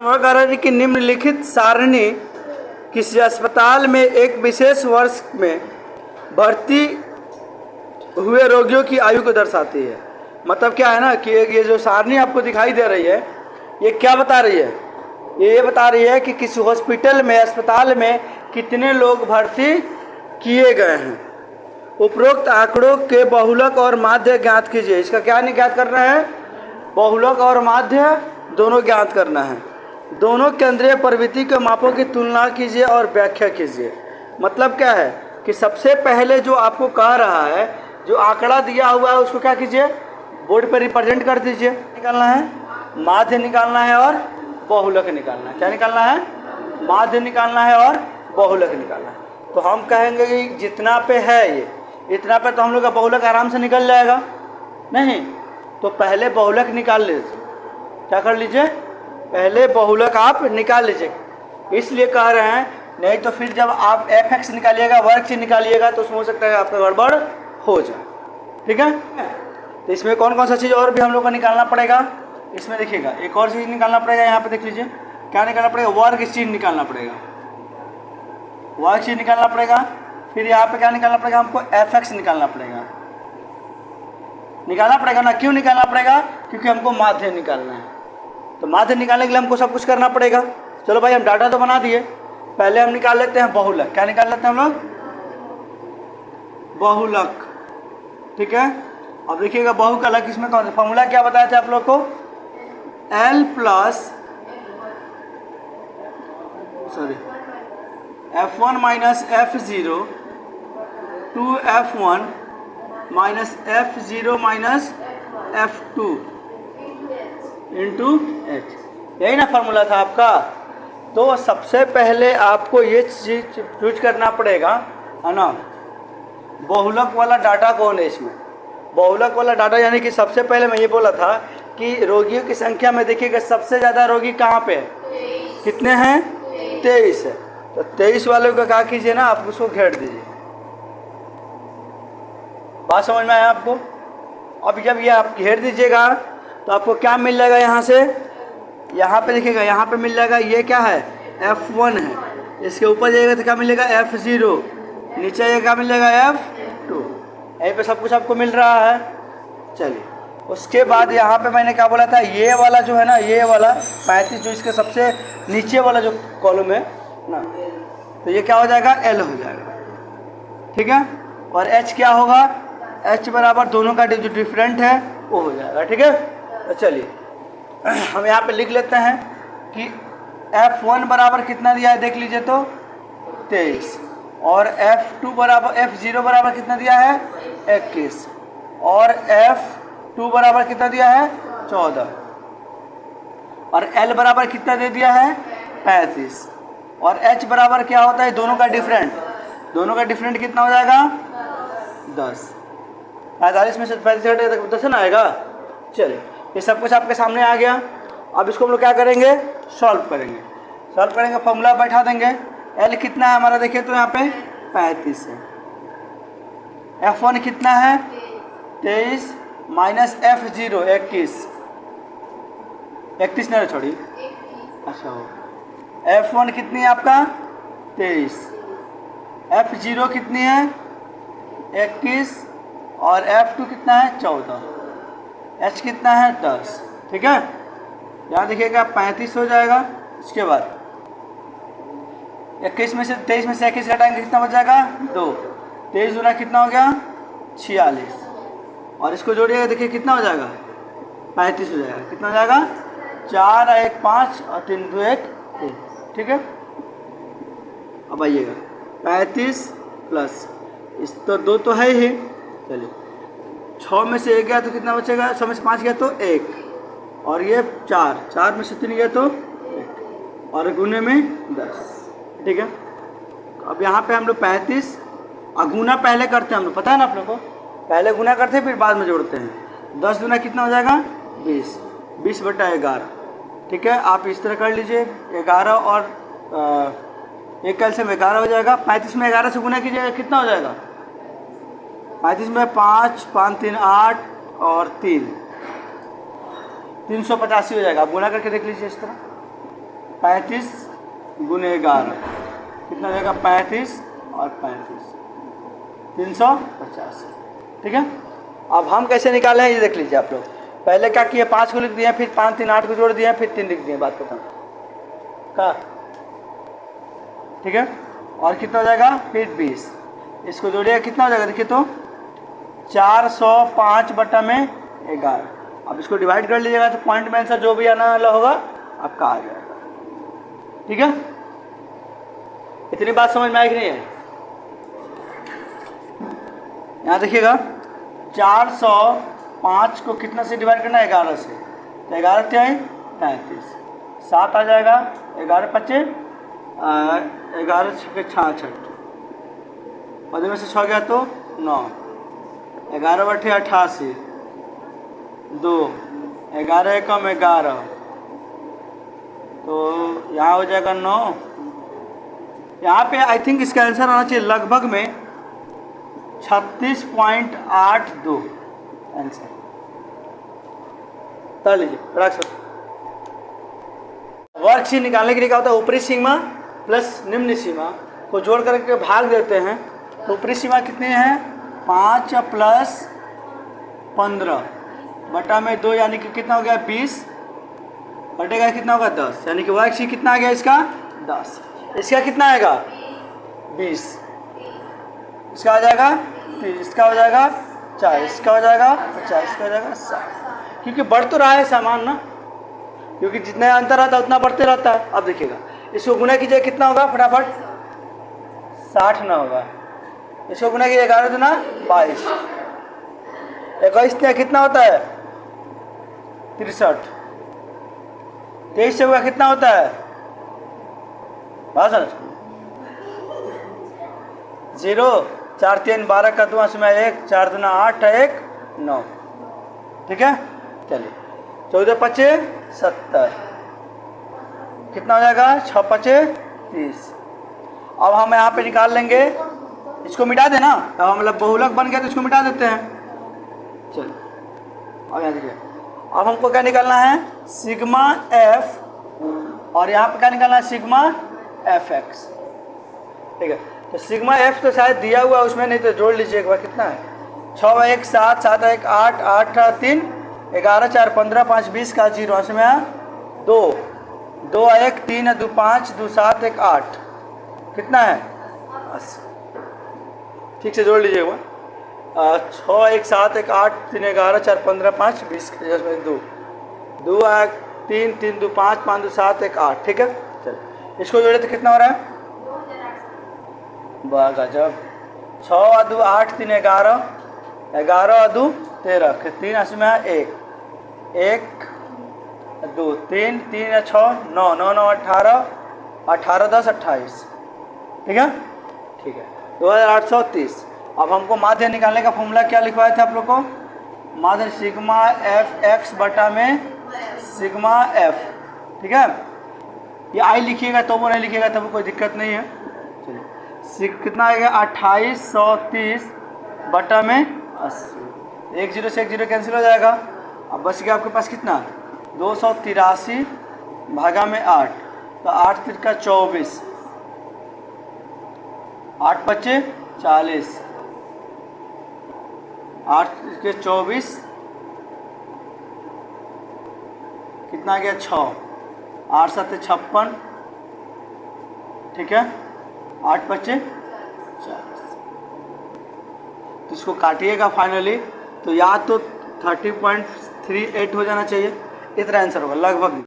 कार्य की निम्नलिखित सारणी किसी अस्पताल में एक विशेष वर्ष में भर्ती हुए रोगियों की आयु को दर्शाती है। मतलब क्या है ना कि ये जो सारणी आपको दिखाई दे रही है, ये क्या बता रही है? ये बता रही है कि किसी हॉस्पिटल में, अस्पताल में कितने लोग भर्ती किए गए हैं। उपरोक्त आंकड़ों के बहुलक और माध्य ज्ञात कीजिए। इसका क्या नहीं ज्ञात करना है? बहुलक और माध्य दोनों ज्ञात करना है। दोनों केंद्रीय प्रवृत्ति के मापों की तुलना कीजिए और व्याख्या कीजिए। मतलब क्या है कि सबसे पहले जो आपको कह रहा है, जो आंकड़ा दिया हुआ है उसको क्या कीजिए, बोर्ड पर रिप्रेजेंट कर दीजिए। निकालना है माध्य निकालना है और बहुलक निकालना है। क्या निकालना है? माध्य निकालना है और बहुलक निकालना है। तो हम कहेंगे कि जितना पे है ये, इतना पे तो हम लोग का बहुलक आराम से निकल जाएगा। नहीं तो पहले बहुलक निकाल लीजिए। क्या कर लीजिए? पहले बहुलक आप निकाल लीजिए। इसलिए कह रहे हैं, नहीं तो फिर जब आप fx निकालिएगा, वर्ग से निकालिएगा, तो उसमें हो सकता है आपका गड़बड़ हो जाए। ठीक है? तो इसमें कौन कौन सा चीज़ और भी हम लोग को निकालना पड़ेगा? इसमें देखिएगा एक और चीज़ निकालना पड़ेगा। यहाँ पे देख लीजिए क्या निकालना पड़ेगा? वर्ग चिन्ह निकालना पड़ेगा। वर्ग चिन्ह निकालना पड़ेगा। फिर यहाँ पे क्या निकालना पड़ेगा? हमको fx निकालना पड़ेगा। निकालना पड़ेगा ना? क्यों निकालना पड़ेगा? क्योंकि हमको माध्य निकालना है। तो माध्य निकालने के लिए हमको सब कुछ करना पड़ेगा। चलो भाई, हम डाटा तो बना दिए, पहले हम निकाल लेते हैं बहुलक। क्या निकाल लेते हैं हम लोग? बहुलक। ठीक है? अब देखिएगा बहुलक, इसमें कौन सा फॉर्मूला क्या बताया था आप लोग को? L plus F1 minus F0 2F1 minus F0 minus F2 into H। यही ना फॉर्मूला था आपका। तो सबसे पहले आपको ये चीज यूज करना पड़ेगा, है ना? बहुलक वाला डाटा कौन है इसमें? बहुलक वाला डाटा यानी कि सबसे पहले मैं ये बोला था कि रोगियों की संख्या में देखिएगा सबसे ज़्यादा रोगी कहाँ पे है? कितने हैं? 23 है। तो 23 वालों का क्या कीजिए ना, आप उसको घेर दीजिए। बात समझ में आया आपको? अब जब ये आप घेर दीजिएगा तो आपको क्या मिल जाएगा? यहाँ से यहाँ पे देखिएगा, यहाँ पे मिल जाएगा, ये क्या है? F1 है। इसके ऊपर जाइएगा तो क्या मिलेगा? F0। नीचे ये क्या मिलेगा? F2। यहीं पे सब कुछ आपको मिल रहा है। चलिए, उसके बाद यहाँ पे मैंने क्या बोला था? ये वाला जो है ना, ये वाला 35 जो इसके सबसे नीचे वाला जो कॉलम है ना, तो ये क्या हो जाएगा? L हो जाएगा। ठीक है? और H क्या होगा? H बराबर दोनों का जो डिफरेंट है वो हो जाएगा। ठीक है? तो चलिए हम यहाँ पे लिख लेते हैं कि F1 बराबर कितना दिया है, देख लीजिए तो 23, और F2 बराबर, F0 बराबर कितना दिया है? 21, और F2 बराबर कितना दिया है? 14, और L बराबर कितना दे दिया है? 35, और H बराबर क्या होता है? दोनों का डिफरेंट। दोनों का डिफरेंट कितना हो जाएगा? 10। 45 में से 35 हटेगा तो 10 ना आएगा। चलिए, ये सब कुछ आपके सामने आ गया। अब इसको हम लोग क्या करेंगे? सॉल्व करेंगे। सॉल्व करेंगे, फॉर्मूला बैठा देंगे। L कितना है हमारा? देखिए तो यहाँ पे 35 है। F1 कितना है? 23 माइनस F0 21। 31 नहीं छोड़ी, अच्छा हो। F1 कितनी है आपका? 23। F0 कितनी है? 21, और F2 कितना है? 14। H कितना है? 10। ठीक है? यहाँ देखिएगा 35 हो जाएगा। इसके बाद 21 में से 23 में से 21 घटाएंगे, कितना बच जाएगा? 2। 23 गुना कितना हो गया? 46, और इसको जोड़िएगा, देखिए कितना हो जाएगा? 35 हो जाएगा। कितना हो जाएगा? 4 और 1 5 और 3 2 1 3। ठीक है? अब आइएगा 35 प्लस इस तो 2 तो है ही। चलिए, 6 में से 1 गया तो कितना बचेगा? 6 में से 5 गया तो 1, और ये 4 में से 3 गया तो 1, और गुने में 10। ठीक है? अब यहाँ पे हम लोग 35 गुना पहले करते हैं, हम लोग पता है ना आप लोग को, पहले गुना करते हैं फिर बाद में जोड़ते हैं। 10 गुना कितना हो जाएगा? 20। 20 बटा 11। ठीक है? आप इस तरह कर लीजिए। 11 और 1 कैल्शियम 11 हो जाएगा। 35 में 11 से गुना कीजिएगा, कितना हो जाएगा? 35 में 5 5 3 8 और 3 385 हो जाएगा। आप गुना करके देख लीजिए इस तरह। 35 गुने 11 कितना हो जाएगा 35 और 35 350। ठीक है, अब हम कैसे निकाले हैं ये देख लीजिए आप लोग। पहले क्या किए 5 को लिख दिए, फिर 5 3 8 को जोड़ दिए, फिर 3 लिख दिए, बात खत्म का। ठीक है, और कितना हो जाएगा फिर 20, इसको जोड़िए कितना हो जाएगा देखिए तो 405 बटा में 11। अब इसको डिवाइड कर लीजिएगा तो पॉइंट में आंसर जो भी आना वाला होगा आपका आ जाएगा। ठीक है, इतनी बात समझ में आई कि नहीं है? यहाँ देखिएगा 405 को कितना से डिवाइड करना है 11 से, तो 11 क्या है 35, 7 आ जाएगा, 11 5 11 6 66, पद में से 6 गया तो 9, 11 बटे 88 2, 11 कम 11 तो यहाँ हो जाएगा 9। यहाँ पे आई थिंक इसका आंसर आना चाहिए लगभग में 36.82 आंसर। कर लीजिए रख सकते। वर्कशीट निकालने के लिए क्या होता है, ऊपरी सीमा प्लस निम्न सीमा को जोड़ करके भाग देते हैं। तो ऊपरी सीमा कितनी है 5 प्लस 15 बटा में 2 यानी कि कितना हो गया 20 बटेगा कितना होगा 10, यानी कि वर्कशीट कितना आ गया इसका 10। इसका कितना आएगा 20, इसका आ जाएगा 30, इसका हो जाएगा 40, इसका हो जाएगा 50, इसका हो जाएगा 60, क्योंकि बढ़ तो रहा है सामान ना, क्योंकि जितना अंतर रहता है उतना बढ़ते रहता है। अब देखिएगा इसको गुना कीजिए कितना होगा फटाफट 60 ना होगा, इसको गुना कीजिए 11 दूना 22, 21 कितना होता है 63, 23 से होगा कितना होता है 0, 4 3 12 का 2 में 1, 4 दूना 8 1 9। ठीक है, चलिए 14 5 70 कितना हो जाएगा 6 5 30। अब हम यहाँ पे निकाल लेंगे, इसको मिटा देना, अब हम मतलब बहुलक बन गया तो इसको मिटा देते हैं। चलिए अब यहाँ देखिए, अब हमको क्या निकालना है सिग्मा एफ, और यहाँ पे क्या निकालना है सिग्मा एफ एक्स। ठीक है, तो सिग्मा एफ तो शायद दिया हुआ है उसमें, नहीं तो जोड़ लीजिए एक बार कितना है 6 1 7 7 1 8 8 3 11 4 15 5 20 का 0 इसमें 2 2 1 3 2 5 2 7 1 8 कितना है 80। ठीक से जोड़ लीजिए एक बार 6 1 7 1 8 3 11 4 15 5 20 इसमें 2 2 1 3 3 2 5 5 2 7 1 8। ठीक है, चलो इसको जोड़े तो कितना हो रहा है वाह गजब 6 2 8 3 11 11 2 13 3 इसमें 1 1 2 3 3 6 9 9 9 18 18 10 28। ठीक है, ठीक है 2830। अब हमको माध्य निकालने का फॉर्मूला क्या लिखवाए थे आप लोग को, माध्य सिग्मा एफ एक्स बटा में सिग्मा एफ। ठीक है, ये आई लिखिएगा तो वो नहीं लिखिएगा तब कोई दिक्कत नहीं है। चलिए कितना आएगा 2830 बटा में 80, 1 0 से 1 0 कैंसिल हो जाएगा। अब बच गया आपके पास कितना 283 भागा में 8, तो 8 3 का 24, 8 5 40, 8 के 24 कितना गया 6, 8 7 56। ठीक है, 8 5 40। तो इसको काटिएगा फाइनली, तो या तो 30.38 हो जाना चाहिए, इतना आंसर होगा लगभग।